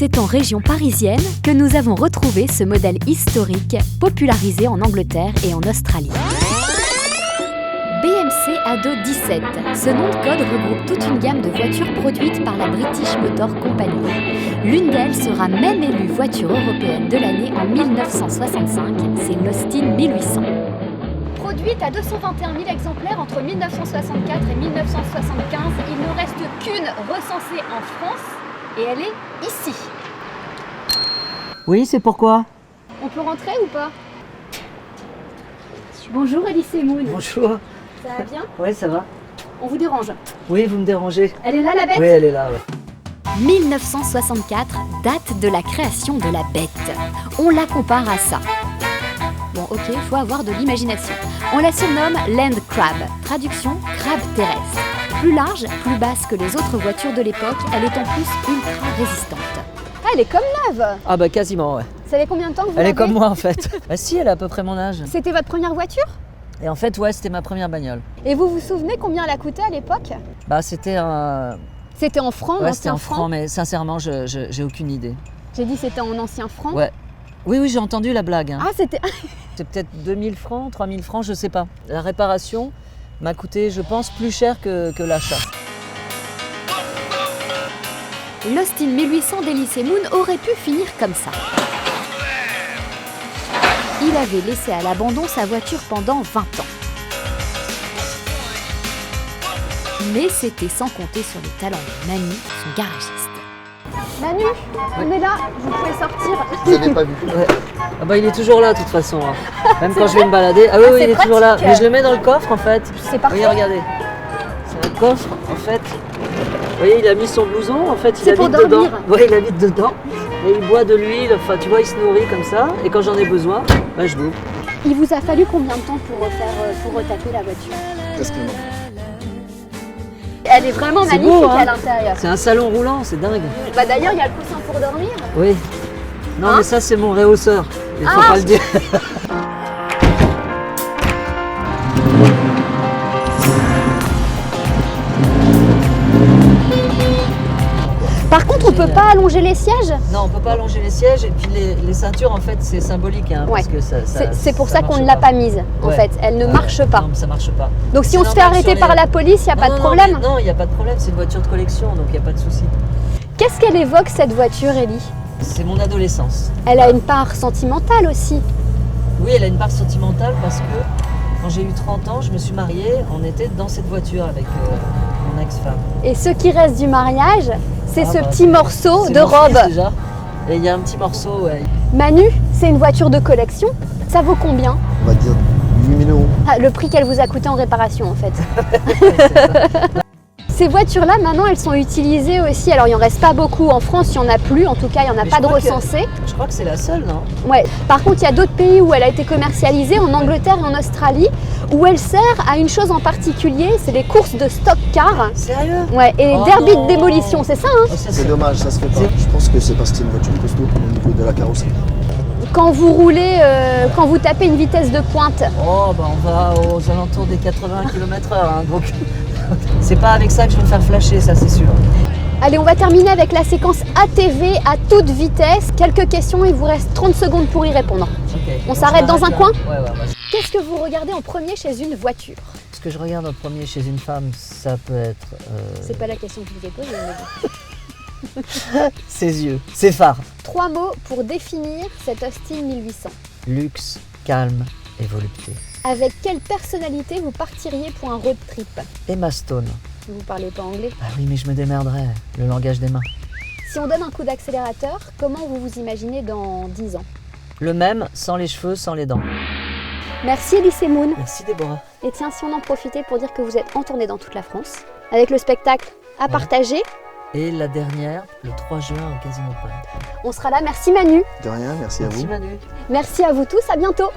C'est en région parisienne que nous avons retrouvé ce modèle historique popularisé en Angleterre et en Australie. BMC Ado 17. Ce nom de code regroupe toute une gamme de voitures produites par la British Motor Company. L'une d'elles sera même élue voiture européenne de l'année en 1965, c'est l'Austin 1800. Produite à 221 000 exemplaires entre 1964 et 1975, il ne reste qu'une recensée en France et elle est ici. Oui, c'est pourquoi? On peut rentrer ou pas? Bonjour Alice et Moon. Bonjour. Ça va bien? Ouais, ça va. On vous dérange? Oui, vous me dérangez. Elle est là la bête? Oui, elle est là, ouais. 1964, date de la création de la bête. On la compare à ça. Bon ok, il faut avoir de l'imagination. On la surnomme Land Crab, traduction crabe terrestre. Plus large, plus basse que les autres voitures de l'époque, elle est en plus ultra résistante. Ah, elle est comme neuve! Ah bah quasiment, ouais. Ça fait combien de temps que vous Elle est l'avez? comme moi en fait. Bah si, elle a à peu près mon âge. C'était votre première voiture? Et en fait, ouais, c'était ma première bagnole. Et vous vous souvenez combien elle a coûté à l'époque? Bah c'était un... C'était en francs, Ouais, c'était ancien en francs, mais sincèrement, j'ai aucune idée. J'ai dit c'était en ancien francs. Ouais. Oui, oui, j'ai entendu la blague. Hein. Ah, c'était... C'est peut-être 2000 francs, 3000 francs, je sais pas. La réparation m'a coûté, je pense, plus cher que l'achat. L'Austin 1800 d'Alice et Moon aurait pu finir comme ça. Il avait laissé à l'abandon sa voiture pendant 20 ans. Mais c'était sans compter sur les talents de Manu, son garagiste. Manu, on est là, vous pouvez sortir. Vous n'avez pas vu. Ouais. Ah bah il est toujours là de toute façon. Hein. Même quand je vais me balader. Ah oui, oui, c'est il est toujours là. pratique. Mais je le mets dans le coffre en fait. C'est parfait. Oui, regardez. C'est un coffre en fait. Vous voyez, il a mis son blouson en fait. C'est Il pour habite dedans. dormir. Oui, il habite dedans. Et il boit de l'huile. Enfin, tu vois, il se nourrit comme ça. Et quand j'en ai besoin, bah, je l'ouvre. Il vous a fallu combien de temps pour retaper la voiture? Presque non. Elle est vraiment C'est magnifique beau, hein. à l'intérieur. C'est un salon roulant, c'est dingue. Bah d'ailleurs, il y a le coussin pour dormir. Oui. Non, Hein? mais ça, c'est mon réhausseur. Il faut Ah. pas le dire. Par contre, on peut pas allonger les sièges. Non, on peut pas allonger les sièges. Et puis les ceintures, en fait, c'est symbolique. Hein, Ouais. parce que C'est pour ça qu'on marche ne l'a pas pas. mise, en Ouais. fait. Elle ne marche pas. Non, mais ça marche pas. Donc si C'est on se fait normal arrêter sur par les- la police, il n'y a pas de problème. Non, il n'y a pas de problème. C'est une voiture de collection, donc il n'y a pas de souci. Qu'est-ce qu'elle évoque, cette voiture, Ellie? C'est mon adolescence. Elle a une part sentimentale aussi. Oui, elle a une part sentimentale parce que quand j'ai eu 30 ans, je me suis mariée. On était dans cette voiture avec mon ex-femme. Et ce qui reste du mariage, c'est Ah ce bah, petit morceau c'est de mon fils, robe. déjà. Et il y a un petit morceau, ouais. Manu, c'est une voiture de collection. Ça vaut combien? On va dire 8 000 €. Ah, le prix qu'elle vous a coûté en réparation, en fait. Ces voitures-là, maintenant, elles sont utilisées aussi. Alors, il n'y en reste pas beaucoup en France, il n'y en a plus. En tout cas, il n'y en a Mais pas je de crois que- recensées. Je crois que c'est la seule, non? Ouais. Par contre, il y a d'autres pays où elle a été commercialisée, en Angleterre et en Australie, où elle sert à une chose en particulier, c'est les courses de stock car. Sérieux? Ouais, et les Oh derbies non. de démolition, c'est ça, hein? Oh, ça, C'est dommage, ça se fait pas. Je pense que c'est parce que c'est une voiture costaud au niveau de la carrosserie. Quand vous roulez, quand vous tapez une vitesse de pointe, Oh, bah on va aux alentours des 80 km/h, hein, donc c'est pas avec ça que je vais me faire flasher, ça c'est sûr. allez, on va terminer avec la séquence ATV à toute vitesse. Quelques questions, il vous reste 30 secondes pour y répondre. Ok. On Donc, s'arrête je dans un m'arrête coin? là. Ouais, ouais. Qu'est-ce que vous regardez en premier chez une voiture? Ce que je regarde en premier chez une femme, ça peut être C'est pas la question que je vous ai posée, mais bon. ses yeux, ses phares. 3 mots pour définir cette Austin 1800. Luxe, calme et volupté. Avec quelle personnalité vous partiriez pour un road trip? Emma Stone. Vous parlez pas anglais. Ah oui, mais je me démerderai. Le langage des mains. Si on donne un coup d'accélérateur, comment vous vous imaginez dans 10 ans? Le même, sans les cheveux, sans les dents. Merci Elise et Moon. Merci Déborah. Et tiens, si on en profitait pour dire que vous êtes en tournée dans toute la France, avec le spectacle à partager, Et la dernière, le 3 juin au Casino de Paris. on sera là. Merci Manu. De rien, merci à Merci vous. Manu. Merci à vous tous, à bientôt.